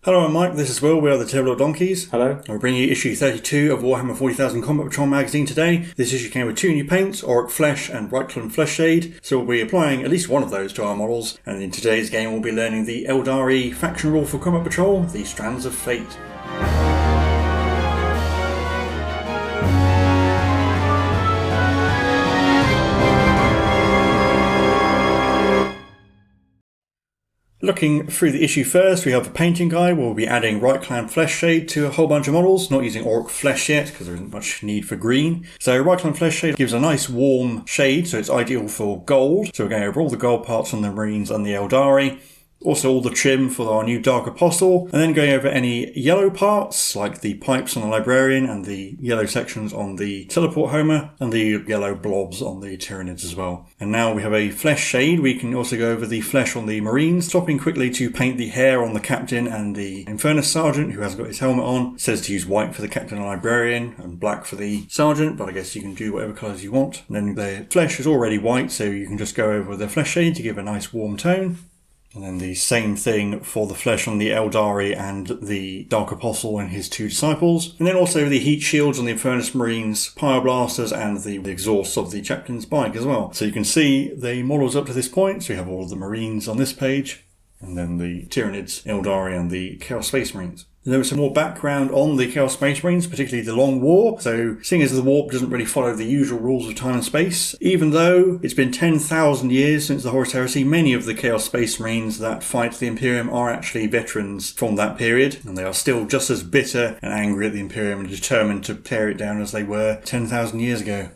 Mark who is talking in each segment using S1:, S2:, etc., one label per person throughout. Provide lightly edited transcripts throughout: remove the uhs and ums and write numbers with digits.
S1: Hello, I'm Mike, this is Will, we are the Tabletop Donkeys.
S2: Hello.
S1: We're bringing you issue 32 of Warhammer 40,000 Combat Patrol magazine today. This issue came with two new paints, Auric Flesh and Reichland Flesh Shade, so we'll be applying at least one of those to our models, and in today's game we'll be learning the Aeldari faction rule for Combat Patrol, the Strands of Fate. Looking through the issue first, we have a painting guide where we'll be adding Reichland Flesh Shade to a whole bunch of models, not using Auric Flesh yet because there isn't much need for green. So Reichland Flesh Shade gives a nice warm shade, so it's ideal for gold. So we're going over all the gold parts on the Marines and the Aeldari. Also all the trim for our new Dark Apostle, and then going over any yellow parts, like the pipes on the Librarian and the yellow sections on the Teleport Homer, and the yellow blobs on the Tyranids as well. And now we have a flesh shade. We can also go over the flesh on the Marines, stopping quickly to paint the hair on the Captain and the Infernus Sergeant, who hasn't got his helmet on. It says to use white for the Captain and Librarian, and black for the Sergeant, but I guess you can do whatever colours you want. And then the flesh is already white, so you can just go over the flesh shade to give a nice warm tone. And then the same thing for the flesh on the Aeldari and the Dark Apostle and his two disciples. And then also the heat shields on the Infernus Marines, Pyroblasters, and the exhausts of the Chaplain's bike as well. So you can see the models up to this point. So we have all of the Marines on this page, and then the Tyranids, Aeldari, and the Chaos Space Marines. There was some more background on the Chaos Space Marines, particularly the Long War. So, seeing as the warp doesn't really follow the usual rules of time and space, even though it's been 10,000 years since the Horus Heresy, many of the Chaos Space Marines that fight the Imperium are actually veterans from that period, and they are still just as bitter and angry at the Imperium and determined to tear it down as they were 10,000 years ago.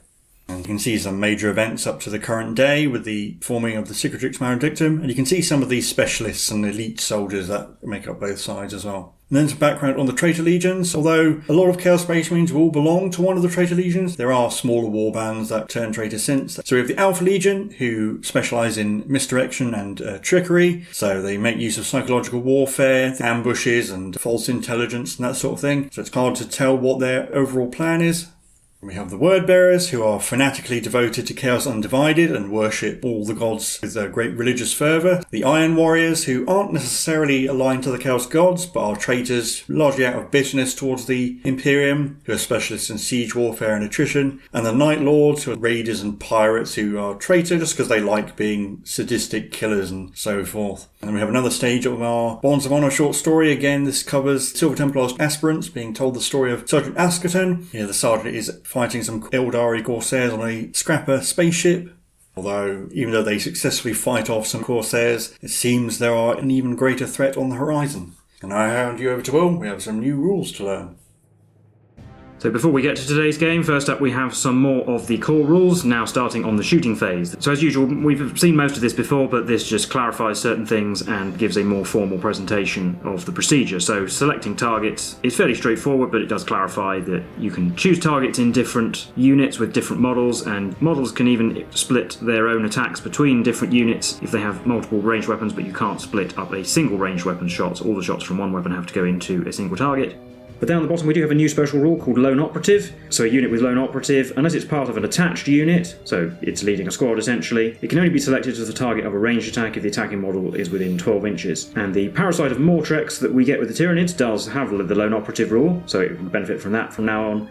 S1: And you can see some major events up to the current day with the forming of the Cicatrix Maledictum, and you can see some of these specialists and elite soldiers that make up both sides as well. And then some background on the Traitor Legions. Although a lot of Chaos Space Marines will belong to one of the Traitor Legions, there are smaller warbands that turn traitor since. So we have the Alpha Legion, who specialise in misdirection and trickery. So they make use of psychological warfare, ambushes and false intelligence and that sort of thing. So it's hard to tell what their overall plan is. We have the Word Bearers, who are fanatically devoted to Chaos Undivided and worship all the gods with a great religious fervour. The Iron Warriors, who aren't necessarily aligned to the Chaos gods, but are traitors largely out of bitterness towards the Imperium, who are specialists in siege warfare and attrition. And the Night Lords, who are raiders and pirates, who are traitors just because they like being sadistic killers and so forth. And then we have another stage of our Bonds of Honour short story. Again, this covers Silver Templars aspirants being told the story of Sergeant Askerton. Here the Sergeant is fighting some Aeldari Corsairs on a scrapper spaceship. Although, even though they successfully fight off some Corsairs, it seems there are an even greater threat on the horizon. And I hand you over to Will. We have some new rules to learn.
S2: So before we get to today's game, first up we have some more of the core rules, now starting on the shooting phase. So as usual, we've seen most of this before, but this just clarifies certain things and gives a more formal presentation of the procedure. So selecting targets is fairly straightforward, but it does clarify that you can choose targets in different units with different models, and models can even split their own attacks between different units if they have multiple ranged weapons, but you can't split up a single ranged weapon shot. All the shots from one weapon have to go into a single target. But down the bottom we do have a new special rule called Lone Operative. So a unit with Lone Operative, unless it's part of an attached unit, so it's leading a squad essentially, it can only be selected as the target of a ranged attack if the attacking model is within 12 inches. And the Parasite of Mortrex that we get with the Tyranids does have the Lone Operative rule, so it will benefit from that from now on.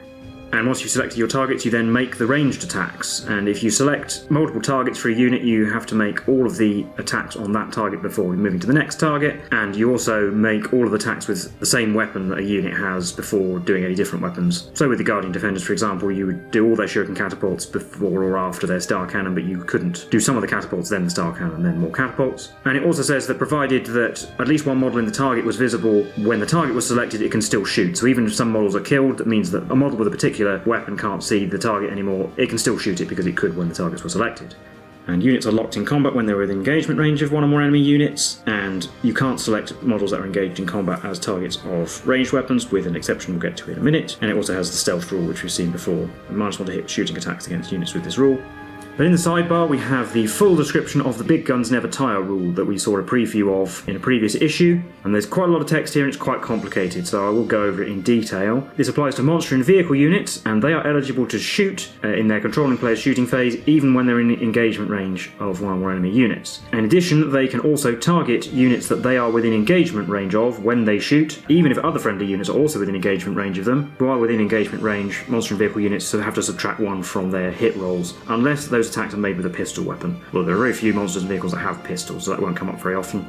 S2: And once you've selected your targets, you then make the ranged attacks. And if you select multiple targets for a unit, you have to make all of the attacks on that target before moving to the next target. And you also make all of the attacks with the same weapon that a unit has before doing any different weapons. So with the Guardian Defenders, for example, you would do all their shuriken catapults before or after their star cannon, but you couldn't do some of the catapults, then the star cannon, then more catapults. And it also says that provided that at least one model in the target was visible when the target was selected, it can still shoot. So even if some models are killed, that means that a model with a particular weapon can't see the target anymore, it can still shoot it because it could when the targets were selected. And units are locked in combat when they're within engagement range of one or more enemy units, and you can't select models that are engaged in combat as targets of ranged weapons, with an exception we'll get to in a minute. And it also has the stealth rule, which we've seen before, -1 to hit shooting attacks against units with this rule. But in the sidebar we have the full description of the Big Guns Never Tire rule that we saw a preview of in a previous issue, and there's quite a lot of text here and it's quite complicated, so I will go over it in detail. This applies to monster and vehicle units, and they are eligible to shoot in their controlling player's shooting phase even when they're in engagement range of one or more enemy units. In addition, they can also target units that they are within engagement range of when they shoot, even if other friendly units are also within engagement range of them. Who are within engagement range, monster and vehicle units have to subtract 1 from their hit rolls, unless those attacks are made with a pistol weapon. Well, there are very few monsters and vehicles that have pistols, so that won't come up very often.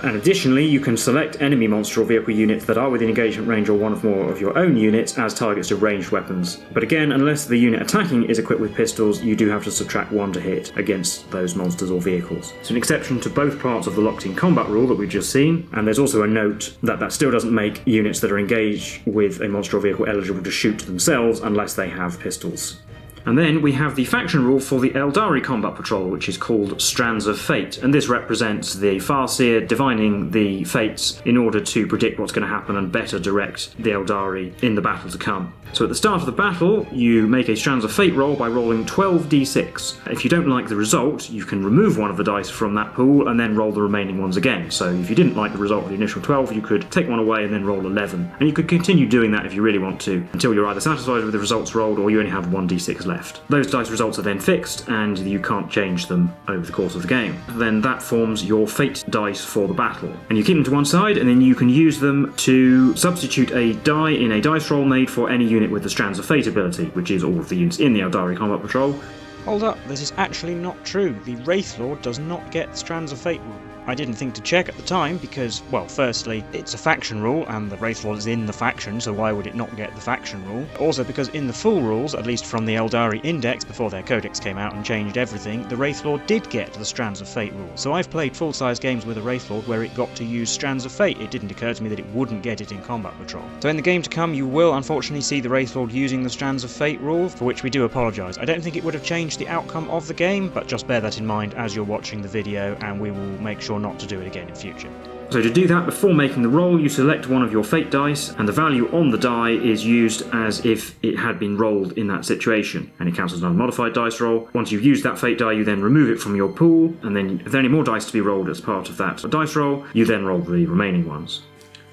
S2: And additionally, you can select enemy monster or vehicle units that are within engagement range or one or more of your own units as targets of ranged weapons. But again, unless the unit attacking is equipped with pistols, you do have to subtract 1 to hit against those monsters or vehicles. So an exception to both parts of the locked-in combat rule that we've just seen, and there's also a note that still doesn't make units that are engaged with a monster or vehicle eligible to shoot themselves unless they have pistols. And then we have the faction rule for the Aeldari Combat Patrol, which is called Strands of Fate, and this represents the Farseer divining the fates in order to predict what's going to happen and better direct the Aeldari in the battle to come. So at the start of the battle, you make a Strands of Fate roll by rolling 12d6. If you don't like the result, you can remove one of the dice from that pool and then roll the remaining ones again. So if you didn't like the result of the initial 12, you could take one away and then roll 11. And you could continue doing that if you really want to, until you're either satisfied with the results rolled or you only have 1d6 left. Those dice results are then fixed and you can't change them over the course of the game. Then that forms your fate dice for the battle. And you keep them to one side and then you can use them to substitute a die in a dice roll made for any unit with the Strands of Fate ability, which is all of the units in the Aeldari Combat Patrol.
S3: Hold up, this is actually not true. The Wraithlord does not get the Strands of Fate rule. I didn't think to check at the time because, well, firstly, it's a faction rule and the Wraithlord is in the faction, so why would it not get the faction rule? Also because in the full rules, at least from the Aeldari Index before their codex came out and changed everything, the Wraithlord did get the Strands of Fate rule. So I've played full-size games with a Wraithlord where it got to use Strands of Fate. It didn't occur to me that it wouldn't get it in Combat Patrol. So in the game to come, you will unfortunately see the Wraithlord using the Strands of Fate rule, for which we do apologise. I don't think it would have changed the outcome of the game, but just bear that in mind as you're watching the video and we will make sure not to do it again in future.
S2: So to do that, before making the roll, you select one of your fate dice, and the value on the die is used as if it had been rolled in that situation, and it counts as an unmodified dice roll. Once you've used that fate die, you then remove it from your pool, and then if there are any more dice to be rolled as part of that dice roll, you then roll the remaining ones.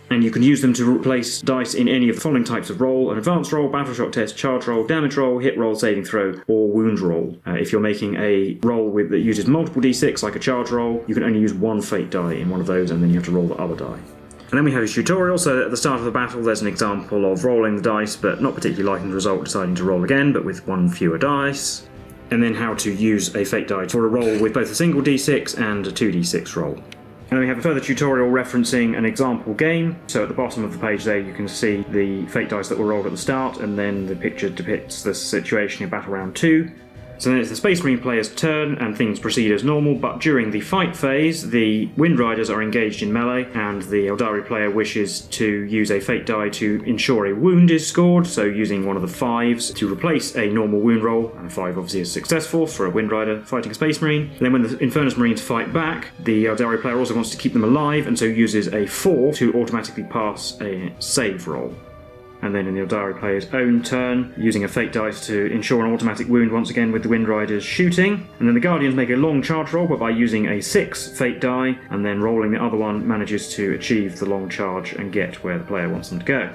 S2: And you can use them to replace dice in any of the following types of roll: an advanced roll, battle shock test, charge roll, damage roll, hit roll, saving throw, or wound roll. If you're making a roll that uses multiple d6, like a charge roll, you can only use one fate die in one of those, and then you have to roll the other die. And then we have a tutorial, so at the start of the battle there's an example of rolling the dice, but not particularly liking the result, deciding to roll again, but with one fewer dice. And then how to use a fate die for a roll with both a single d6 and a 2d6 roll. And then we have a further tutorial referencing an example game. So at the bottom of the page there you can see the fate dice that were rolled at the start, and then the picture depicts the situation in Battle Round 2. So then it's the Space Marine player's turn and things proceed as normal, but during the fight phase the Wind Riders are engaged in melee and the Aeldari player wishes to use a fate die to ensure a wound is scored, so using one of the 5s to replace a normal wound roll, and a 5 obviously is successful for a Wind Rider fighting a Space Marine. And then when the Infernus Marines fight back, the Aeldari player also wants to keep them alive and so uses a 4 to automatically pass a save roll. And then in the Aeldari player's own turn, using a fate dice to ensure an automatic wound once again with the Wind Riders shooting. And then the Guardians make a long charge roll, but by using a 6 fate die and then rolling the other one, manages to achieve the long charge and get where the player wants them to go.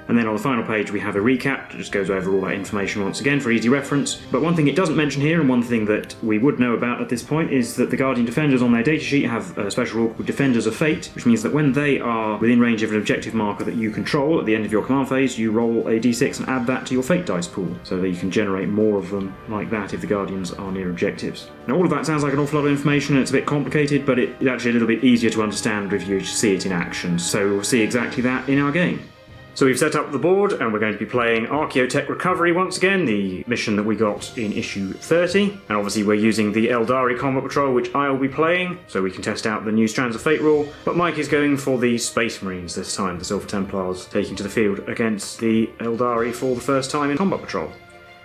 S2: And then on the final page we have a recap that just goes over all that information once again for easy reference. But one thing it doesn't mention here, and one thing that we would know about at this point, is that the Guardian Defenders on their datasheet have a special rule called Defenders of Fate, which means that when they are within range of an objective marker that you control at the end of your command phase, you roll a d6 and add that to your fate dice pool, so that you can generate more of them like that if the Guardians are near objectives. Now all of that sounds like an awful lot of information and it's a bit complicated, but it's actually a little bit easier to understand if you see it in action, so we'll see exactly that in our game. So we've set up the board and we're going to be playing Archaeotech Recovery once again, the mission that we got in issue 30. And obviously we're using the Aeldari Combat Patrol, which I'll be playing, so we can test out the new Strands of Fate rule. But Mike is going for the Space Marines this time, the Silver Templars, taking to the field against the Aeldari for the first time in Combat Patrol.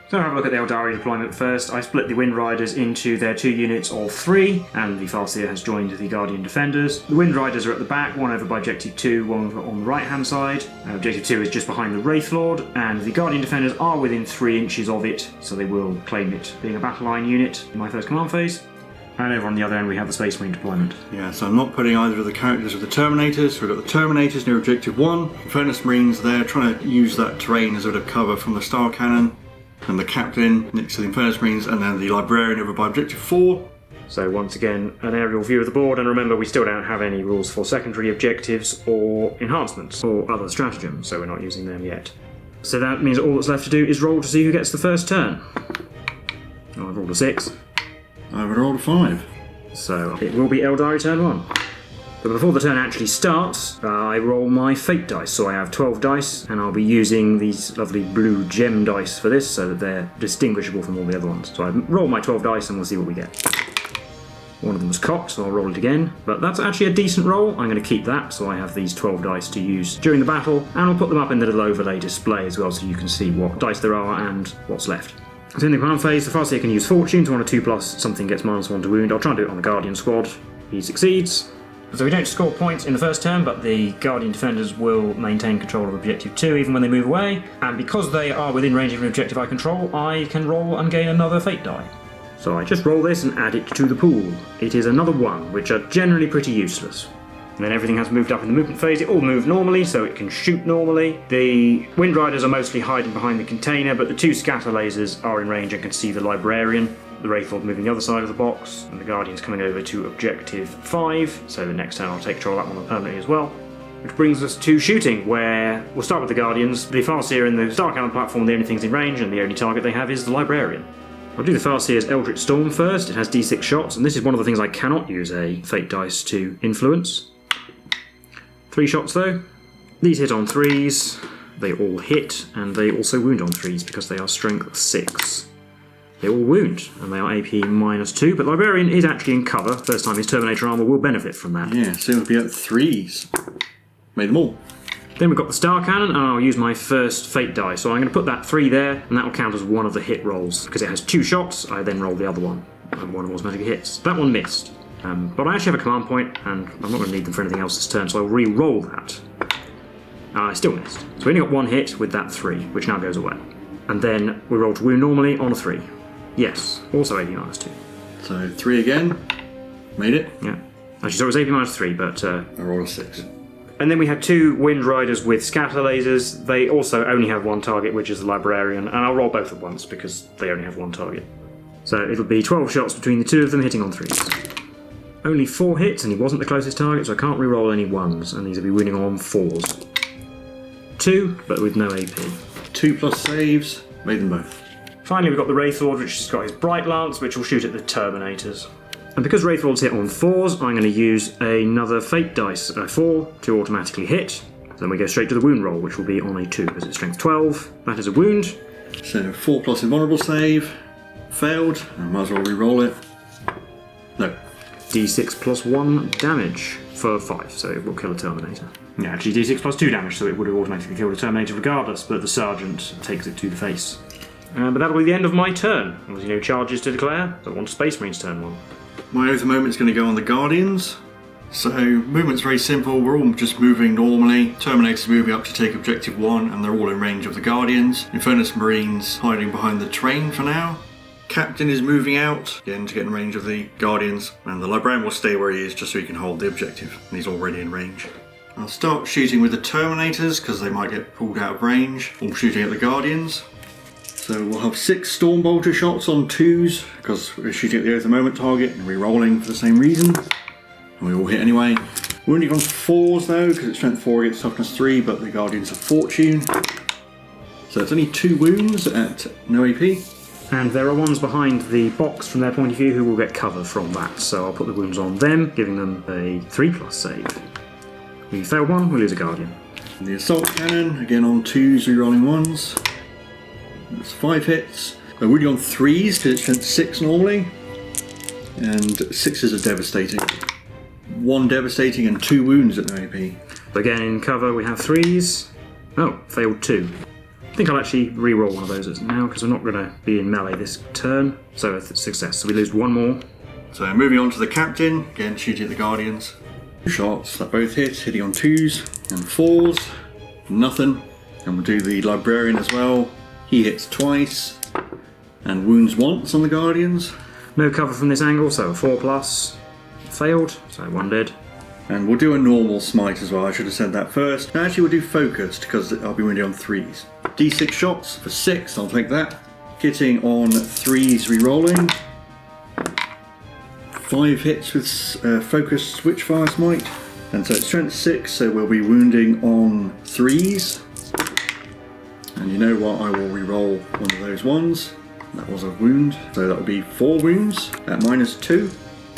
S2: So have a look at the Aeldari deployment first. I split the Wind Riders into their 2 units of 3, and the Farseer has joined the Guardian Defenders. The Wind Riders are at the back, one over by Objective 2, one over on the right hand side. Objective 2 is just behind the Wraith Lord, and the Guardian Defenders are within 3 inches of it, so they will claim it being a battle line unit in my first command phase. And over on the other end we have the Space Marine deployment.
S1: Yeah, so I'm not putting either of the characters with the Terminators. We've got the Terminators near Objective 1, Infernus Marines there trying to use that terrain as a bit of cover from the Star Cannon, and the Captain next to the Infernus Marines, and then the Librarian over by Objective 4.
S2: So once again, an aerial view of the board, and remember we still don't have any rules for secondary objectives or enhancements or other stratagems, so we're not using them yet. So that means all that's left to do is roll to see who gets the first turn. Oh, I've rolled a 6.
S1: I've rolled a 5.
S2: So it will be Aeldari turn 1. But before the turn actually starts, I roll my fate dice. So I have 12 dice, and I'll be using these lovely blue gem dice for this so that they're distinguishable from all the other ones. So I roll my 12 dice and we'll see what we get. One of them was cocked, so I'll roll it again. But that's actually a decent roll. I'm going to keep that, so I have these 12 dice to use during the battle, and I'll put them up in the little overlay display as well so you can see what dice there are and what's left. So in the command phase, the Farseer can use Fortune to on a 2+, something gets -1 to wound. I'll try and do it on the Guardian squad. He succeeds. So we don't score points in the first turn, but the Guardian Defenders will maintain control of Objective 2 even when they move away, and because they are within range of an objective I control, I can roll and gain another fate die. So I just roll this and add it to the pool. It is another 1, which are generally pretty useless. And then everything has moved up in the movement phase. It all moved normally, so it can shoot normally. The Wind Riders are mostly hiding behind the container, but the 2 scatter lasers are in range and can see the Librarian. The Wraith Lord moving the other side of the box, and the Guardian's coming over to Objective 5, so the next turn I'll take control of that one permanently as well. Which brings us to shooting, where we'll start with the Guardians. The Farseer and the Star Cannon platform, the only things in range, and the only target they have is the Librarian. I'll do the Farseer's Eldritch Storm first. It has d6 shots, and this is one of the things I cannot use a fate dice to influence. 3 shots though. These hit on 3s, they all hit, and they also wound on 3s because they are strength 6. They all wound, and they are AP -2, but Librarian is actually in cover. First time his Terminator armour will benefit from that.
S1: Yeah, so it'll be at 3s. Made them all.
S2: Then we've got the Star Cannon, and I'll use my first fate die. So I'm going to put that 3 there, and that will count as one of the hit rolls. Because it has 2 shots, I then roll the other one, and one automatically hits. That one missed. But I actually have a command point, and I'm not going to need them for anything else this turn, so I'll re-roll that. I still missed. So we only got 1 hit with that 3, which now goes away. And then we roll to wound normally on a 3. Yes, also AP -2.
S1: So 3 again. Made it.
S2: Yeah. Actually, so it was AP -3, but...
S1: I rolled a 6.
S2: And then we have 2 Wind Riders with scatter lasers. They also only have 1 target, which is the Librarian, and I'll roll both at once because they only have 1 target. So it'll be 12 shots between the 2 of them, hitting on 3s. Only 4 hits, and he wasn't the closest target, so I can't re-roll any 1s, and these will be winning on 4s. 2, but with no AP.
S1: 2+ saves. Made them both.
S2: Finally, we've got the Wraith Lord, which has got his Bright Lance, which will shoot at the Terminators. And because Wraith Lords hit on 4s, I'm going to use another Fate Dice, a 4, to automatically hit. Then we go straight to the wound roll, which will be on a 2, because it's strength 12. That is a wound.
S1: So 4+ invulnerable save. Failed. I might as well re-roll it. No.
S2: D6 plus 1 damage for 5, so it will kill a Terminator. Yeah, actually D6 plus 2 damage, so it would have automatically killed a Terminator regardless, but the Sergeant takes it to the face. But that'll be the end of my turn. Obviously no charges to declare, so on to Space Marine's turn 1.
S1: My Oath of Moment's going to go on the Guardians. So movement's very simple, we're all just moving normally. Terminator's moving up to take Objective 1, and they're all in range of the Guardians. Infernus Marines hiding behind the train for now. Captain is moving out, again to get in range of the Guardians, and the Librarian will stay where he is just so he can hold the objective, and he's already in range. I'll start shooting with the Terminators, because they might get pulled out of range, all shooting at the Guardians. So we'll have 6 Stormbolter shots on 2s, because we're shooting at the Oath of Moment target and re-rolling for the same reason. And we all hit anyway. Wounding on 4s though, because it's strength 4 against toughness 3, but the Guardians have Fortune. So it's only 2 wounds at no AP.
S2: And there are ones behind the box from their point of view who will get cover from that, so I'll put the wounds on them, giving them a 3+ save. We fail 1, we lose a Guardian.
S1: And the Assault Cannon, again on 2s, re-rolling 1s. That's 5 hits. Wounding on 3s, because it's strength 6 normally. And 6s are devastating. 1 devastating and 2 wounds at no AP.
S2: Again in cover we have 3s. Oh, failed 2. think I'll actually re-roll one of those now because we're not going to be in melee this turn. So a success. So we lose one more.
S1: So moving on to the captain, again shooting at the Guardians. 2 shots that both hit, hitting on 2s and 4s. Nothing. And we'll do the Librarian as well. He hits twice and wounds once on the Guardians.
S2: No cover from this angle, so a 4+. Failed, so 1 dead.
S1: And we'll do a normal smite as well, I should have said that first. No, actually we'll do focused because I'll be wounded on 3s. D6 shots for 6, I'll take that. Hitting on 3s re-rolling. 5 hits with focused Switchfire Smite. And so it's strength 6, so we'll be wounding on 3s. And you know what, I will re-roll one of those ones. That was a wound, so that will be 4 wounds at -2.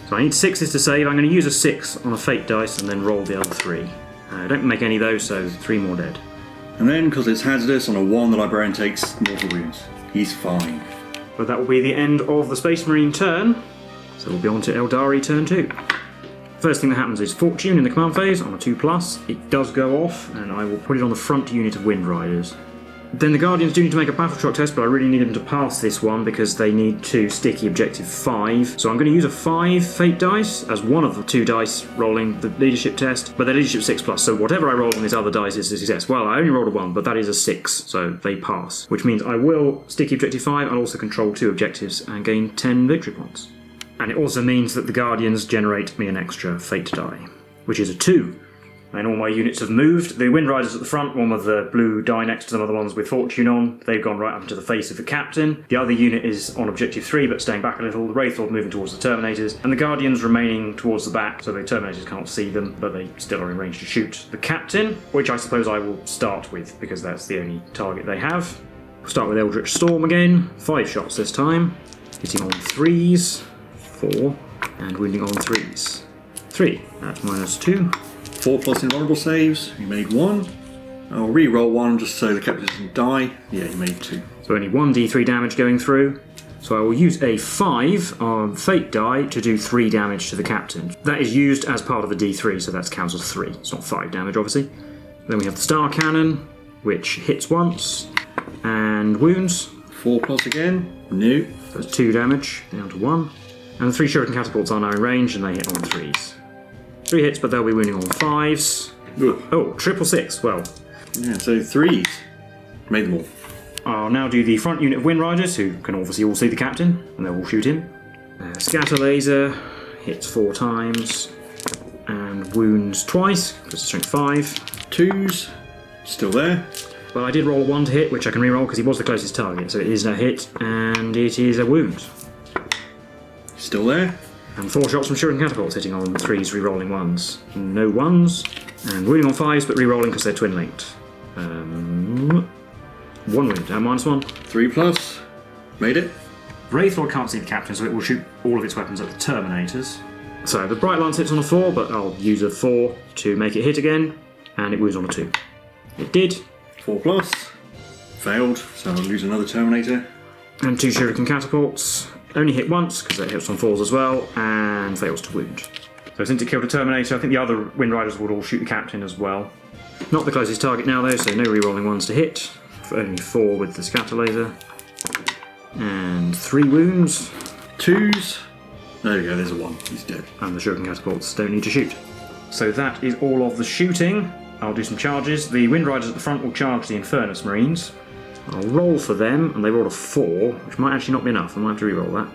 S2: So I need 6s to save. I'm going to use a 6 on a fate dice and then roll the other 3. Don't make any of those, so 3 more dead.
S1: And then, because it's hazardous, on a 1 the Librarian takes mortal wounds. He's fine.
S2: But that will be the end of the Space Marine turn. So we'll be on to Aeldari turn 2. First thing that happens is Fortune in the command phase on a 2+. It does go off, and I will put it on the front unit of Wind Riders. Then the Guardians do need to make a battle shock test, but I really need them to pass this one because they need to sticky objective 5. So I'm going to use a 5 fate dice as one of the 2 dice rolling the leadership test, but they're leadership 6+, so whatever I roll on these other dice is a success. Well, I only rolled a 1, but that is a 6, so they pass, which means I will sticky objective 5. I'll also control 2 objectives and gain 10 victory points. And it also means that the Guardians generate me an extra fate die, which is a 2. And all my units have moved. The Wind Riders at the front, one with the blue die next to them are the ones with Fortune on. They've gone right up into the face of the captain. The other unit is on objective 3 but staying back a little. The Wraithlord moving towards the Terminators. And the Guardians remaining towards the back, so the Terminators can't see them, but they still are in range to shoot the captain, which I suppose I will start with because that's the only target they have. We'll start with Eldritch Storm again. 5 shots this time. Hitting on 3s. 4. And wounding on 3s. 3. That's -2.
S1: 4+ invulnerable saves, he made 1. I'll re-roll 1 just so the captain doesn't die. Yeah, he made 2.
S2: So only 1 d3 damage going through. So I will use a 5 on fate die to do 3 damage to the captain. That is used as part of the d3, so that counts as 3. It's not 5 damage, obviously. Then we have the Star Cannon, which hits once and wounds.
S1: 4+ again. No.
S2: So it's 2 damage, down to 1. And the 3 Shuriken Catapults are now in range and they hit on 3s. 3 hits, but they'll be wounding on 5s.
S1: Ugh.
S2: Oh, 666. Well,
S1: Yeah, so 3s. Made them all.
S2: I'll now do the front unit of Wind Riders, who can obviously all see the captain, and they'll all shoot him. Scatter Laser hits 4 times and wounds twice, because it's strength 5.
S1: 2s. Still there.
S2: But I did roll a 1 to hit, which I can reroll because he was the closest target, so it is a hit and it is a wound.
S1: Still there.
S2: And 4 shots from Shuriken Catapults hitting on 3s, re-rolling 1s. No 1s. And wounding on 5s, but re-rolling because they're twin-linked. 1 wound, and -1.
S1: 3+. Made it.
S2: Wraithlord can't see the captain, so it will shoot all of its weapons at the Terminators. So the Bright Lance hits on a 4, but I'll use a 4 to make it hit again, and it wounds on a 2. It did.
S1: 4+. Failed, so I'll lose another Terminator.
S2: And 2 Shuriken Catapults. Only hit once, because it hits on 4s as well, and fails to wound. So since it killed a Terminator, I think the other Wind Riders would all shoot the captain as well. Not the closest target now though, so no re-rolling 1s to hit. Only 4 with the Scatter Laser. And 3 wounds.
S1: 2s. There we go, there's a 1. He's dead.
S2: And the Shuriken Catapults don't need to shoot. So that is all of the shooting. I'll do some charges. The Wind Riders at the front will charge the Infernus Marines. I'll roll for them, and they rolled a 4, which might actually not be enough. I might have to re-roll that.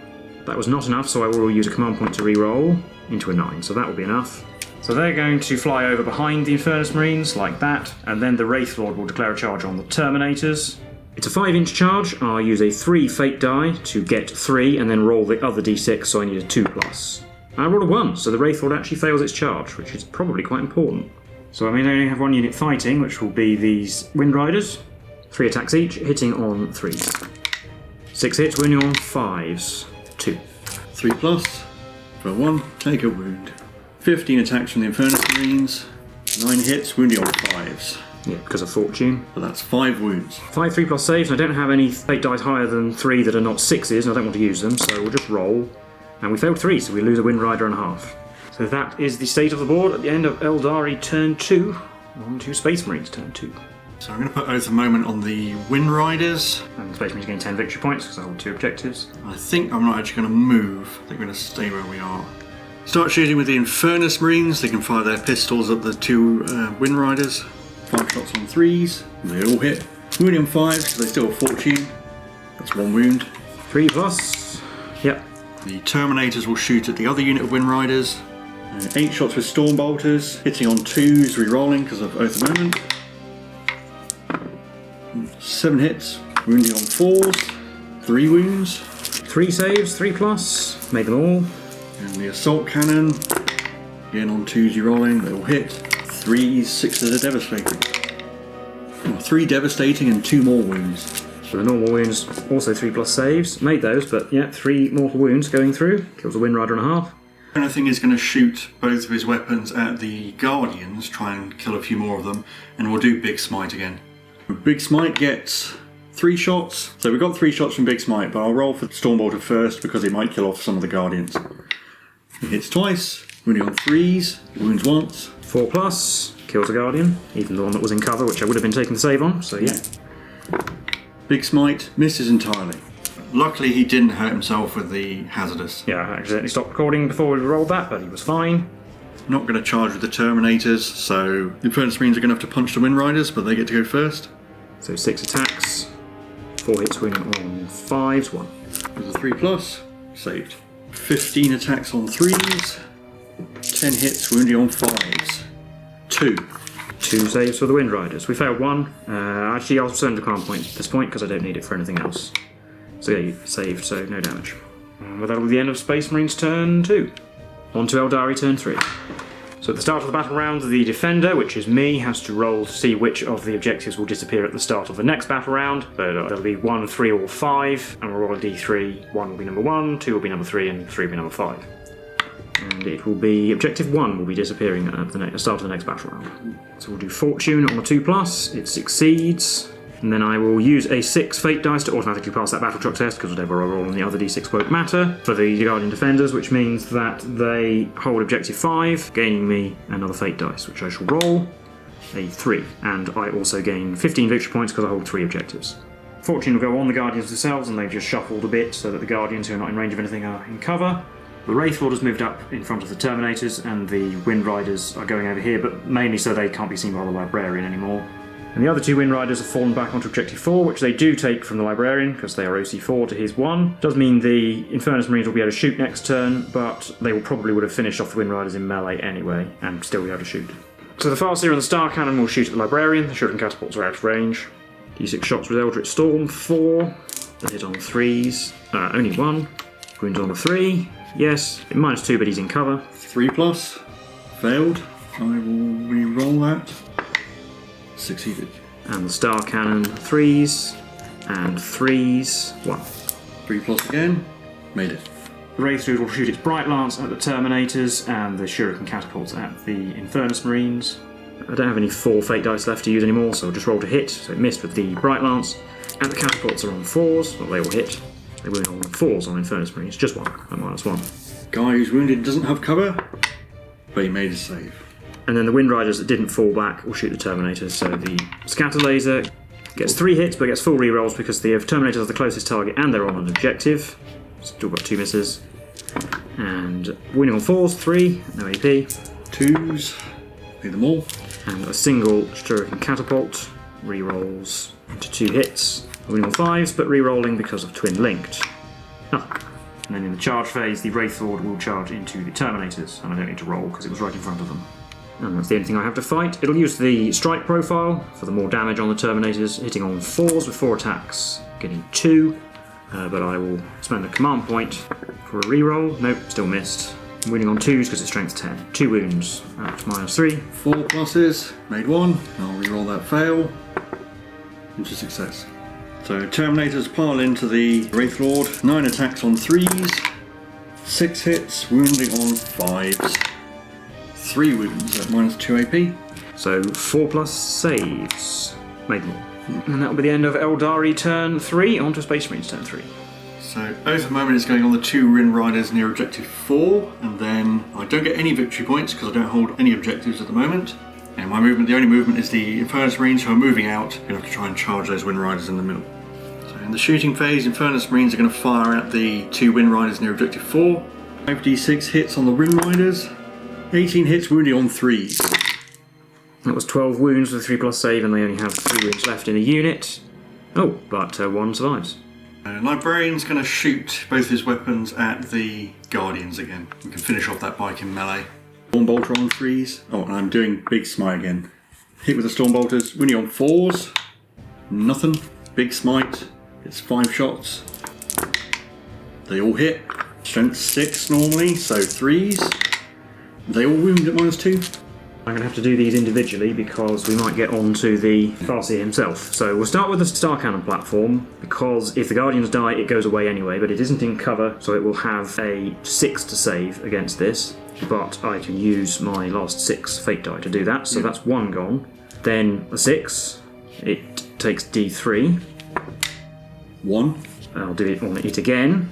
S2: That was not enough, so I will use a command point to re-roll into a 9, so that will be enough. So they're going to fly over behind the Infernus Marines, like that, and then the Wraithlord will declare a charge on the Terminators. It's a 5-inch charge. I'll use a 3 fate die to get 3, and then roll the other d6, so I need a 2+. I rolled a 1, so the Wraithlord actually fails its charge, which is probably quite important. So I mean, I only have 1 unit fighting, which will be these Wind Riders. 3 attacks each, hitting on 3s. 6 hits, wounding on 5s. 2.
S1: 3+. For 1, take a wound. 15 attacks from the Infernus Marines. 9 hits, wounding on 5s.
S2: Yeah, because of Fortune.
S1: But that's 5 wounds.
S2: 5 3+ saves, and I don't have any fate dice higher than 3 that are not 6s, and I don't want to use them, so we'll just roll. And we failed 3, so we lose a Wind Rider and a half. So that is the state of the board at the end of Aeldari turn 2. On to Space Marines turn 2.
S1: So I'm going to put Oath of Moment on the Wind Riders.
S2: And the Space Marines gain 10 victory points because I hold 2 objectives.
S1: I think I'm not actually going to move. I think we're going to stay where we are. Start shooting with the Infernus Marines. They can fire their pistols at the 2 Wind Riders. 5 shots on 3s. They all hit. Wounding on 5s, so they still have fortune. That's 1 wound.
S2: 3 plus. Yep.
S1: The Terminators will shoot at the other unit of Wind Riders. 8 shots with Storm Bolters. Hitting on 2s, re-rolling because of Oath of Moment. 7 hits. Wounding on 4s. 3 wounds.
S2: 3 saves, 3 plus. Made them all.
S1: And the Assault Cannon. Again on 2s, re-rolling. They all hit. 3s, 6s are devastating. 3 devastating and 2 more wounds.
S2: So the normal wounds, also 3 plus saves. Made those, but yeah, 3 mortal wounds going through. Kills a Wind Rider and a half.
S1: I think he's going to shoot both of his weapons at the Guardians, try and kill a few more of them, and we'll do Big Smite again. Big Smite gets 3 shots. So we've got 3 shots from Big Smite, but I'll roll for Stormbolter first because it might kill off some of the Guardians. He hits twice, wounding on 3s, wounds once.
S2: 4 plus, kills a Guardian, even the one that was in cover, which I would have been taking the save on, so yeah.
S1: Big Smite misses entirely. Luckily he didn't hurt himself with the Hazardous.
S2: Yeah, I accidentally stopped recording before we rolled that, but he was fine.
S1: Not going to charge with the Terminators, so the Infernus Marines are going to have to punch the Wind Riders, but they get to go first.
S2: So 6 attacks, 4 hits wounding on 5s, 1.
S1: With a 3 plus, saved. 15 attacks on 3s, 10 hits wounding on 5s. 2.
S2: 2 saves for the Wind Riders. We failed 1. Actually, I'll send a command point at this point because I don't need it for anything else. So yeah, you saved, so no damage. But that'll be the end of Space Marines turn 2. On to Aeldari turn 3. So at the start of the battle round, the defender, which is me, has to roll to see which of the objectives will disappear at the start of the next battle round. So there'll be 1, 3 or 5, and we'll roll a d3. 1 will be number 1, 2 will be number 3, and 3 will be number 5. And it will be objective 1 will be disappearing at the start of the next battle round. So we'll do Fortune on a 2 plus, it succeeds. And then I will use a 6 fate dice to automatically pass that battle truck test, because whatever I roll on the other d6 won't matter, for the Guardian Defenders, which means that they hold objective 5, gaining me another fate dice, which I shall roll a 3. And I also gain 15 victory points because I hold 3 objectives. Fortune will go on the Guardians themselves, and they've just shuffled a bit so that the Guardians who are not in range of anything are in cover. The Wraithlord has moved up in front of the Terminators, and the Wind Riders are going over here, but mainly so they can't be seen by the Librarian anymore. And the other 2 Wind Riders have fallen back onto Objective 4, which they do take from the Librarian, because they are OC4 to his 1. Does mean the Infernus Marines will be able to shoot next turn, but they probably would have finished off the Wind Riders in melee anyway, and still be able to shoot. So the Farseer and the Star Cannon will shoot at the Librarian. The Shuriken Catapults are out of range. D6 shots with Eldritch Storm, 4. The hit on 3s. Only 1. Wounds on a 3. Yes, -2, but he's in cover.
S1: 3 plus, failed. I will re-roll that. Succeeded.
S2: And the Star Cannon, 3s, and 3s, 1.
S1: 3 plus again, made it.
S2: The Wraithlord will shoot its Bright Lance at the Terminators, and the Shuriken Catapults at the Infernus Marines. I don't have any 4 fate dice left to use anymore, so I'll just roll to hit, so it missed with the Bright Lance. And the Catapults are on 4s, well, they will hit. They will on 4s on Infernus Marines, just 1, at -1.
S1: Guy who's wounded doesn't have cover, but he made a save.
S2: And then the Wind Riders that didn't fall back will shoot the Terminators, so the Scatter Laser gets 3 hits, but gets full rerolls because the Terminators are the closest target and they're on an objective. Still got 2 misses. And winning on 4s, 3, no AP.
S1: 2s, need them all.
S2: And a single Shuriken Catapult, rerolls into 2 hits. Winning on 5s, but rerolling because of Twin Linked. Nothing. And then in the charge phase, the Wraithlord will charge into the Terminators, and I don't need to roll because it was right in front of them. And that's the only thing I have to fight. It'll use the strike profile for the more damage on the Terminators, hitting on 4s with 4 attacks, getting 2. But I will spend a command point for a reroll. Nope, still missed. I'm winning on 2s because it's strength 10. 2 wounds at -3.
S1: 4 pluses, made 1. I'll reroll that fail into success. So Terminators pile into the Wraithlord. 9 attacks on 3s, 6 hits, wounding on 5s. 3 wounds at -2 AP.
S2: So 4 plus saves. Made them all. And that'll be the end of Aeldari turn 3, on to Space Marines turn 3.
S1: So Oath of Moment is going on the 2 Wind Riders near Objective 4, and then I don't get any victory points because I don't hold any objectives at the moment. And my movement, the only movement is the Infernus Marines who are moving out. You're going to have to try and charge those Wind Riders in the middle. So in the shooting phase, Infernus Marines are going to fire at the 2 Wind Riders near objective 4. 5d6 hits on the Wind Riders. 18 hits, wounding on 3s.
S2: That was 12 wounds with a 3+ save, and they only have 3 wounds left in a unit. Oh, but 1 survives.
S1: Librarian's going to shoot both his weapons at the Guardians again. We can finish off that bike in melee. Stormbolter on 3s. Oh, and I'm doing Big Smite again. Hit with the Stormbolters, winning on 4s. Nothing. Big Smite. It's 5 shots. They all hit. Strength 6 normally, so 3s. They all wound at -2.
S2: I'm going to have to do these individually because we might get on to the Farseer himself. So we'll start with the Star Cannon platform, because if the Guardians die it goes away anyway, but it isn't in cover, so it will have a 6 to save against this. But I can use my last 6 fate die to do that, so that's 1 gone. Then a 6, it takes D3.
S1: 1.
S2: I'll do it on it again.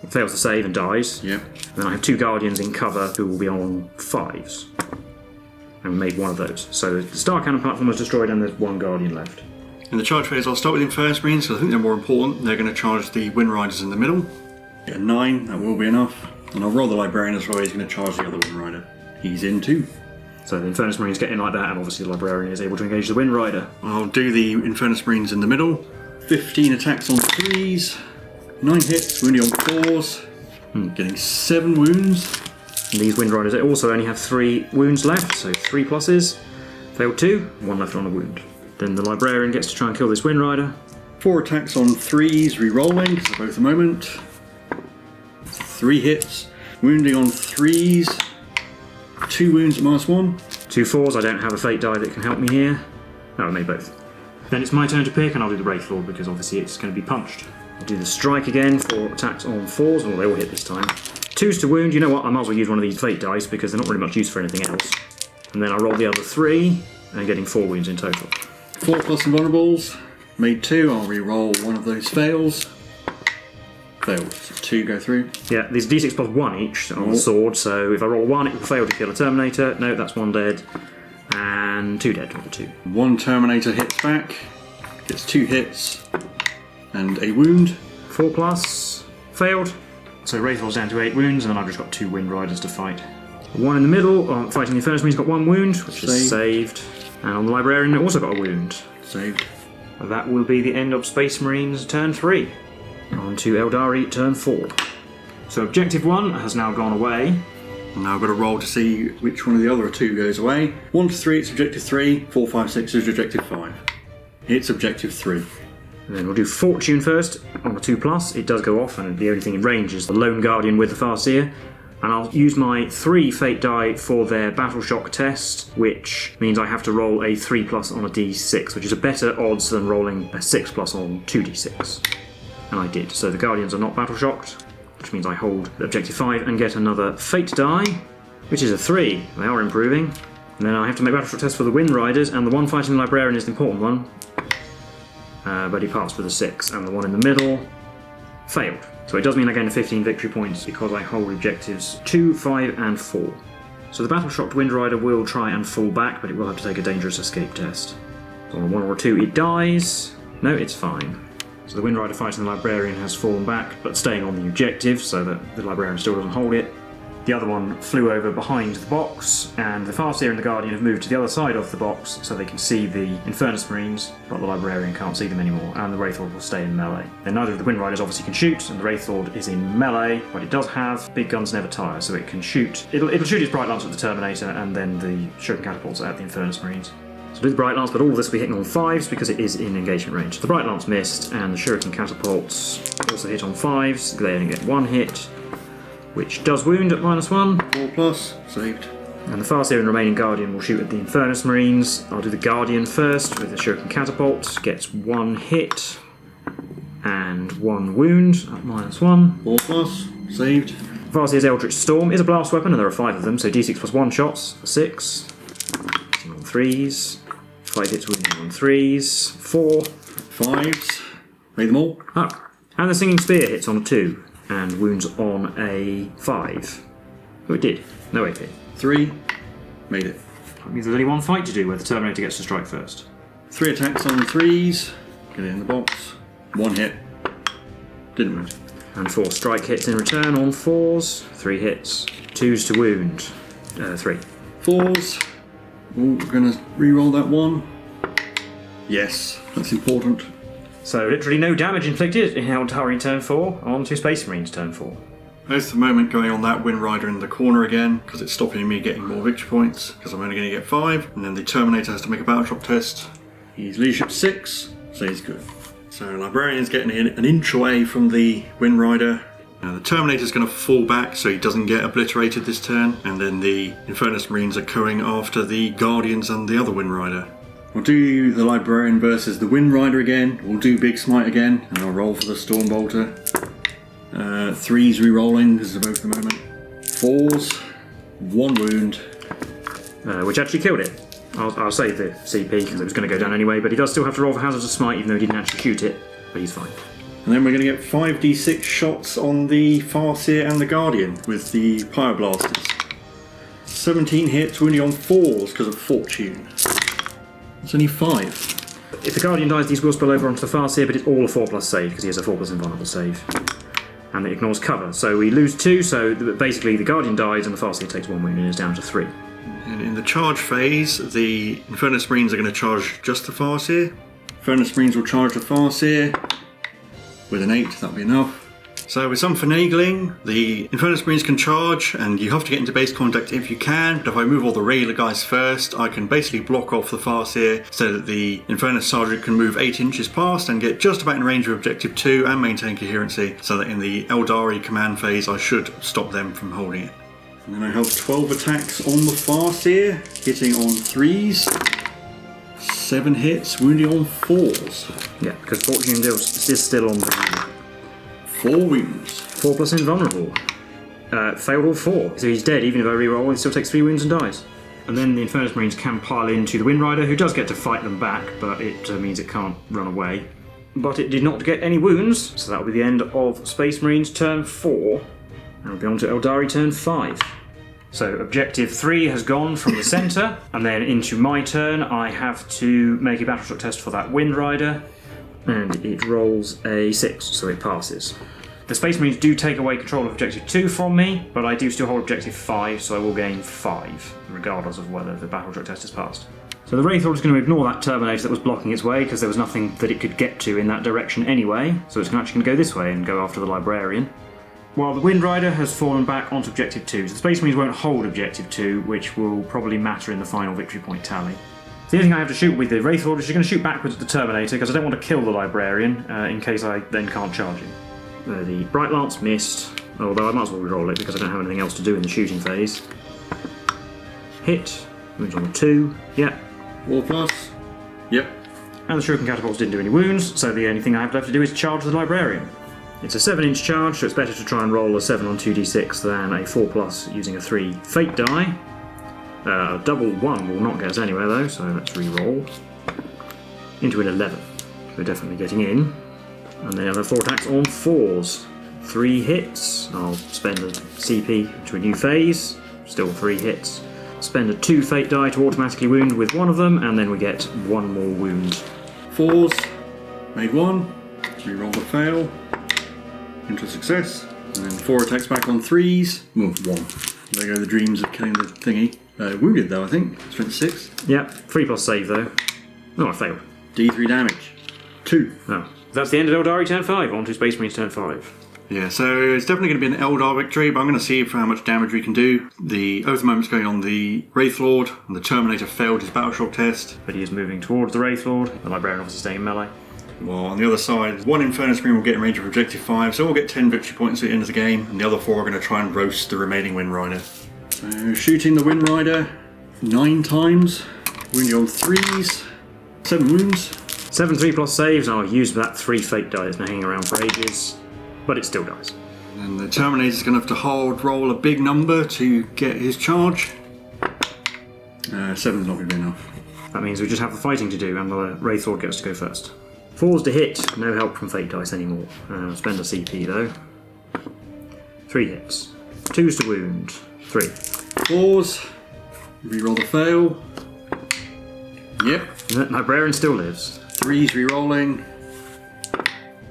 S2: It fails to save and dies.
S1: Yep.
S2: Then I have 2 Guardians in cover who will be on 5s. And we made one of those. So the Star Cannon platform was destroyed and there's 1 Guardian left.
S1: In the charge phase, I'll start with Infernus Marines because I think they're more important. They're going to charge the Wind Riders in the middle. Get a 9, that will be enough. And I'll roll the Librarian as well, he's going to charge the other Wind Rider. He's in 2.
S2: So the Infernus Marines get in like that, and obviously the Librarian is able to engage the Wind Rider.
S1: I'll do the Infernus Marines in the middle. 15 attacks on 3s. 9 hits, wounding on 4s. Getting 7 wounds.
S2: And these Wind Riders also only have 3 wounds left, so 3 pluses. Failed 2, 1 left on a wound. Then the Librarian gets to try and kill this Wind Rider. 4 attacks on 3s, re-rolling, because they're both a moment. 3 hits, wounding on 3s. 2 wounds at -1. 2 4s, I don't have a fate die that can help me here. No, I made both. Then it's my turn to pick, and I'll do the Wraith Lord because obviously it's going to be punched. I'll do the strike again for attacks on 4s, well they all hit this time. 2s to wound, you know what, I might as well use one of these fate dice because they're not really much use for anything else. And then I roll the other 3, and getting 4 wounds in total.
S1: 4 plus invulnerables, made 2, I'll re-roll one of those fails. Failed, so 2 go through.
S2: Yeah, these d6 plus 1 each on the sword, so if I roll 1 it will fail to kill a Terminator. No, that's 1 dead. And 2 dead, not 2.
S1: 1 Terminator hits back, gets 2 hits, and a wound.
S2: 4 plus, failed. So Wraith rolls down to 8 wounds, and then I've just got 2 Wind Riders to fight. 1 in the middle, fighting the Infernus Marines, got 1 wound, which is saved. And on the Librarian, it also got a wound.
S1: Saved.
S2: That will be the end of Space Marines turn 3. On to Aeldari turn 4. So objective 1 has now gone away.
S1: Now I've got to roll to see which one of the other 2 goes away. 1 to 3, it's objective 3. 4, 5, 6 is objective 5. It's objective 3.
S2: And then we'll do Fortune first on the 2 plus. It does go off, and the only thing in range is the Lone Guardian with the Farseer. And I'll use my 3 fate die for their Battle Shock test, which means I have to roll a 3 plus on a d6, which is a better odds than rolling a 6 plus on 2d6. And I did. So the Guardians are not Battle Shocked, which means I hold objective 5 and get another fate die, which is a 3. They are improving. And then I have to make Battle Shock tests for the Wind Riders, and the one fighting the Librarian is the important one. But he passed with a 6, and the one in the middle failed. So it does mean I gain 15 victory points because I hold objectives 2, 5, and 4. So the Battle Shocked Wind Rider will try and fall back, but it will have to take a dangerous escape test. So on a 1 or a 2 it dies. No, it's fine. So the Wind Rider fighting the Librarian has fallen back, but staying on the objective so that the Librarian still doesn't hold it. The other one flew over behind the box, and the Farseer and the Guardian have moved to the other side of the box so they can see the Infernus Marines, but the Librarian can't see them anymore, and the Wraith Lord will stay in melee. Then neither of the Wind Riders obviously can shoot, and the Wraith Lord is in melee, but it does have Big Guns Never Tire, so it can shoot. It'll shoot its Bright Lance at the Terminator, and then the Shuriken Catapults at the Infernus Marines. So do the Bright Lance, but all of this will be hitting on 5s because it is in engagement range. The Bright Lance missed, and the Shuriken Catapults also hit on 5s. They only get 1 hit, which does wound at -1.
S1: 4 plus, saved.
S2: And the Farseer and remaining Guardian will shoot at the Infernus Marines. I'll do the Guardian first with the Shuriken Catapult. Gets 1 hit and 1 wound at -1.
S1: 4 plus, saved.
S2: Farseer's Eldritch Storm is a blast weapon, and there are 5 of them, so d6 plus 1 shots for 6. Hitting on 3s. 5 hits wounding on 3s. 4.
S1: 5s. Made them all.
S2: Oh, and the Singing Spear hits on a 2 and wounds on a 5. Oh, it did. No AP.
S1: 3. Made it.
S2: That means there's only one fight to do where the Terminator gets to strike first.
S1: 3 attacks on 3s. Get it in the box. 1 hit. Didn't wound.
S2: And 4 strike hits in return on 4s. 3 hits. 2s to wound. 3.
S1: 4s. Oh, we're going to re-roll that 1. Yes, that's important.
S2: So literally no damage inflicted in Aeldari turn 4 on to Space Marines turn 4.
S1: There's the moment going on that Wind Rider in the corner again, because it's stopping me getting more victory points, because I'm only going to get 5, and then the Terminator has to make a battle shock test. He's leadership 6, so he's good. So Librarian's getting an inch away from the Wind Rider. Now the Terminator's going to fall back so he doesn't get obliterated this turn, and then the Infernus Marines are going after the Guardians and the other Wind Rider. We'll do the Librarian versus the Wind Rider again, we'll do Big Smite again, and I'll roll for the Stormbolter. 3s re-rolling, because they're both the moment. 4s, 1 wound.
S2: Which actually killed it. I'll save the CP because it was going to go down anyway, but he does still have to roll for Hazards of Smite even though he didn't actually shoot it, but he's fine.
S1: And then we're going to get 5d6 shots on the Farseer and the Guardian with the Pyroblasters. 17 hits, wounding on 4s because of Fortune. It's only 5.
S2: If the Guardian dies, these will spill over onto the Farseer, but it's all a 4+ save because he has a 4+ invulnerable save. And it ignores cover. So we lose 2, so basically the Guardian dies and the Farseer takes 1 wound and is down to 3.
S1: And in the charge phase, the Infernus Marines are going to charge just the Farseer. Infernus Marines will charge the Farseer with an 8, that'll be enough. So with some finagling, the Infernus Marines can charge, and you have to get into base contact if you can, but if I move all the regular guys first, I can basically block off the Farseer so that the Infernus Sergeant can move 8 inches past and get just about in range of Objective 2 and maintain coherency, so that in the Aeldari command phase I should stop them from holding it. And then I have 12 attacks on the Farseer, hitting on 3s, 7 hits, wounding on 4s.
S2: Yeah, because Fortune is still on the
S1: 4 wounds.
S2: 4+ invulnerable. Failed all 4. So he's dead even if I reroll, he still takes 3 wounds and dies. And then the Infernus Marines can pile into the Wind Rider, who does get to fight them back, but it means it can't run away. But it did not get any wounds, so that will be the end of Space Marines turn 4. And we'll be on to Aeldari turn 5. So Objective 3 has gone from the centre, and then into my turn I have to make a battle shock test for that Wind Rider. And it rolls a 6, so it passes. The Space Marines do take away control of Objective 2 from me, but I do still hold Objective 5, so I will gain 5, regardless of whether the battle shock test is passed. So the Wraith Lord is going to ignore that Terminator that was blocking its way, because there was nothing that it could get to in that direction anyway, so it's actually going to go this way and go after the Librarian. While the Wind Rider has fallen back onto Objective 2, so the Space Marines won't hold Objective 2, which will probably matter in the final victory point tally. The only thing I have to shoot with the Wraith Lord is you're going to shoot backwards at the Terminator because I don't want to kill the Librarian in case I then can't charge him. The Bright Lance missed, although I might as well reroll it because I don't have anything else to do in the shooting phase. Hit, wounds on 2, yep.
S1: 4+, yep.
S2: And the Shuriken Catapults didn't do any wounds, so the only thing I have left to do is charge the Librarian. It's a 7-inch charge, so it's better to try and roll a 7 on 2d6 than a 4+ using a 3 Fate die. A double 1 will not get us anywhere though, so let's re-roll. Into an 11. We're definitely getting in. And then I have 4 attacks on 4s. 3 hits. I'll spend a CP to a new phase. Still 3 hits. Spend a 2 Fate die to automatically wound with one of them, and then we get 1 more wound.
S1: 4s. Made 1. Re-roll the fail. Into a success. And then 4 attacks back on 3s. Well, 1. There go the dreams of killing the thingy. Wounded though, I think. Strength 6.
S2: Yeah, 3+ save though. Oh, I failed.
S1: D3 damage. 2.
S2: Oh. That's the end of Aeldari turn 5, on to Space Marines turn 5.
S1: Yeah, so it's definitely going to be an Eldar victory, but I'm going to see how much damage we can do. The Oath moment's going on the Wraith Lord, and the Terminator failed his battle shock test.
S2: But he is moving towards the Wraith Lord. The Librarian obviously staying in melee.
S1: Well, on the other side, 1 Infernus Marine will get in range of Objective 5, so we'll get 10 victory points at the end of the game, and the other 4 are going to try and roast the remaining Wind Rider. So, shooting the Wind Rider 9 times, wounding on 3s, 7 wounds.
S2: 7 3+ saves, and I'll use that 3 Fate die that's been hanging around for ages, but it still dies.
S1: And the Terminator's going to have to hard roll a big number to get his charge. 7's not going to be enough.
S2: That means we just have the fighting to do, and the Wraith Lord gets to go first. 4s to hit, no help from Fate dice anymore. Spend a CP though. 3 hits. 2s to wound. 3.
S1: 4s. Reroll the fail. Yep.
S2: Librarian still lives.
S1: 3s re-rolling.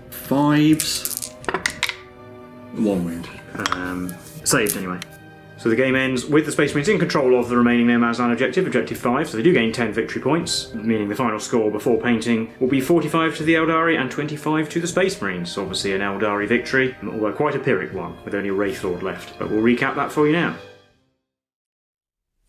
S1: 5s. 1 wound.
S2: Saved anyway. So the game ends with the Space Marines in control of the remaining No Man's Land objective, Objective 5, so they do gain 10 victory points, meaning the final score before painting will be 45 to the Aeldari and 25 to the Space Marines. So obviously an Aeldari victory, although quite a Pyrrhic one, with only a Wraith Lord left. But we'll recap that for you now.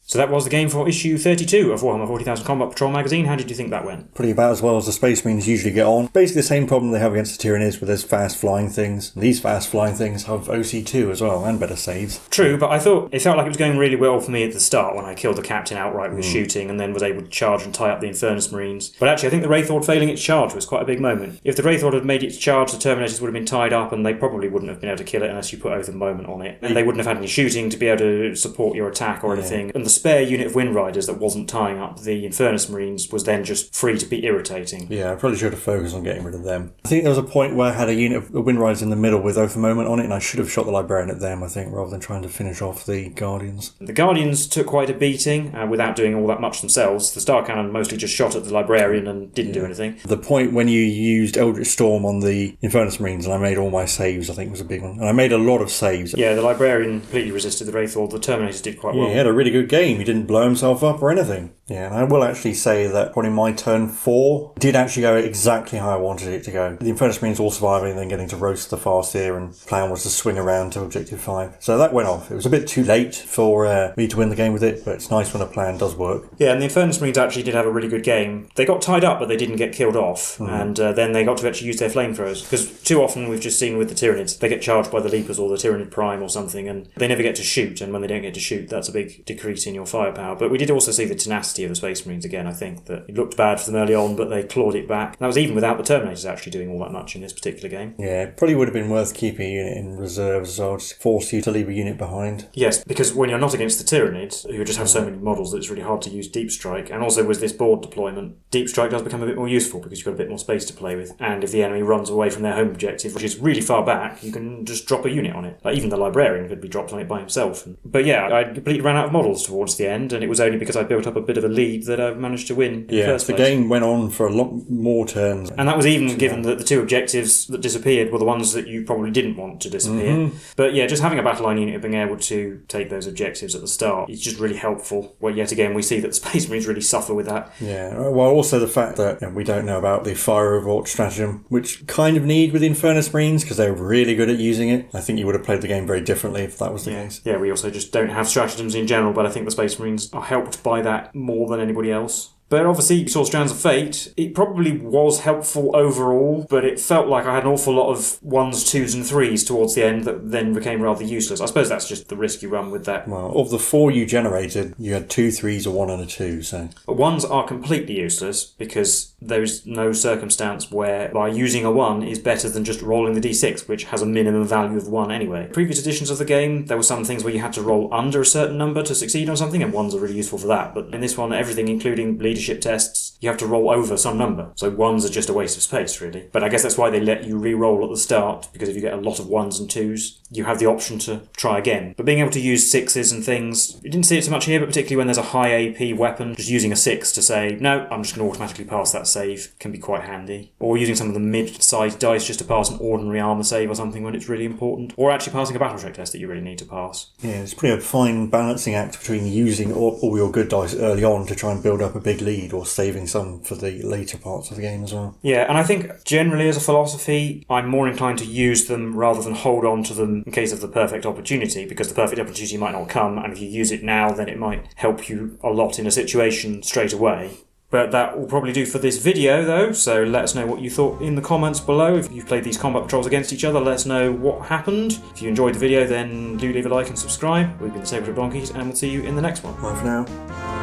S2: So that was the game for issue 32 of Warhammer 40,000 Combat Patrol magazine. How did you think that went?
S1: Pretty about as well as the Space Marines usually get on. Basically the same problem they have against the Tyranids with those fast flying things. These fast flying things have OC2 as well, and better saves.
S2: True, but I thought it felt like it was going really well for me at the start when I killed the captain outright with shooting and then was able to charge and tie up the Infernus Marines. But actually I think the Wraith Lord failing its charge was quite a big moment. If the Wraith Lord had made its charge, the Terminators would have been tied up and they probably wouldn't have been able to kill it unless you put Oath of Moment on it. And they wouldn't have had any shooting to be able to support your attack or anything. And the spare unit of Wind Riders that wasn't tying up the Infernus Marines was then just free to be irritating.
S1: Yeah, I probably should have focused on getting rid of them. I think there was a point where I had a unit of Wind Riders in the middle with Oath of Moment on it, and I should have shot the Librarian at them, I think, rather than trying to finish off the Guardians.
S2: The Guardians took quite a beating without doing all that much themselves. The Star Cannon mostly just shot at the Librarian and didn't do anything.
S1: The point when you used Eldritch Storm on the Infernus Marines and I made all my saves, I think was a big one. And I made a lot of saves.
S2: Yeah, the Librarian completely resisted the Wraith Lord. The Terminators did quite well.
S1: He had a really good game. He didn't blow himself up or anything. Yeah, and I will actually say that probably my turn 4 did actually go exactly how I wanted it to go. The Infernus Marines all surviving and then getting to roast the Farseer, and the plan was to swing around to Objective 5. So that went off. It was a bit too late for me to win the game with it, but it's nice when a plan does work.
S2: Yeah, and the Infernus Marines actually did have a really good game. They got tied up, but they didn't get killed off, and then they got to actually use their flamethrowers. Because too often we've just seen with the Tyranids, they get charged by the Leapers or the Tyranid Prime or something, and they never get to shoot, and when they don't get to shoot, that's a big decrease in your firepower. But we did also see the tenacity of the Space Marines again, I think, that it looked bad for them early on, but they clawed it back. And that was even without the Terminators actually doing all that much in this particular game.
S1: Yeah, it probably would have been worth keeping a unit in reserves as well, just force you to leave a unit behind.
S2: Yes, because when you're not against the Tyranids, who just have so many models that it's really hard to use Deep Strike, and also with this board deployment, Deep Strike does become a bit more useful because you've got a bit more space to play with. And if the enemy runs away from their home objective, which is really far back, you can just drop a unit on it. Like even the Librarian could be dropped on it by himself. But yeah, I completely ran out of models towards the end, and it was only because I built up a bit of a lead that I managed to win in the first place.
S1: The game went on for a lot more turns.
S2: And that was even given that the two objectives that disappeared were the ones that you probably didn't want to disappear. But yeah, just having a battle line unit being able to take those objectives at the start is just really helpful. Well, yet again, we see that the Space Marines really suffer with that.
S1: Yeah, well, also the fact that we don't know about the Fire Overwatch stratagem, which kind of need with the Infernus Marines because they're really good at using it. I think you would have played the game very differently if that was the case.
S2: Yeah, we also just don't have stratagems in general, but I think the Space Marines are helped by that more than anybody else. But obviously, you saw Strands of Fate. It probably was helpful overall, but it felt like I had an awful lot of 1s, 2s and 3s towards the end that then became rather useless. I suppose that's just the risk you run with that.
S1: Well, of the 4 you generated, you had 2 3s, a 1 and a 2, so...
S2: But 1s are completely useless because there is no circumstance whereby using a 1 is better than just rolling the d6, which has a minimum value of 1 anyway. Previous editions of the game, there were some things where you had to roll under a certain number to succeed on something, and 1s are really useful for that. But in this one, everything, including leadership tests, you have to roll over some number. So 1s are just a waste of space, really. But I guess that's why they let you re-roll at the start, because if you get a lot of 1s and 2s, you have the option to try again. But being able to use 6s and things, you didn't see it so much here, but particularly when there's a high AP weapon, just using a 6 to say, no, I'm just going to automatically pass that save can be quite handy. Or using some of the mid-sized dice just to pass an ordinary armour save or something when it's really important. Or actually passing a battle check test that you really need to pass.
S1: Yeah, it's pretty a fine balancing act between using all your good dice early on to try and build up a big lead, or saving some for the later parts of the game as well.
S2: Yeah, and I think generally as a philosophy, I'm more inclined to use them rather than hold on to them in case of the perfect opportunity, because the perfect opportunity might not come, and if you use it now, then it might help you a lot in a situation straight away. But that will probably do for this video though, so let us know what you thought in the comments below. If you've played these combat patrols against each other, let us know what happened. If you enjoyed the video, then do leave a like and subscribe. We've been the Tabletop Donkeys, and we'll see you in the next one.
S1: Bye for now.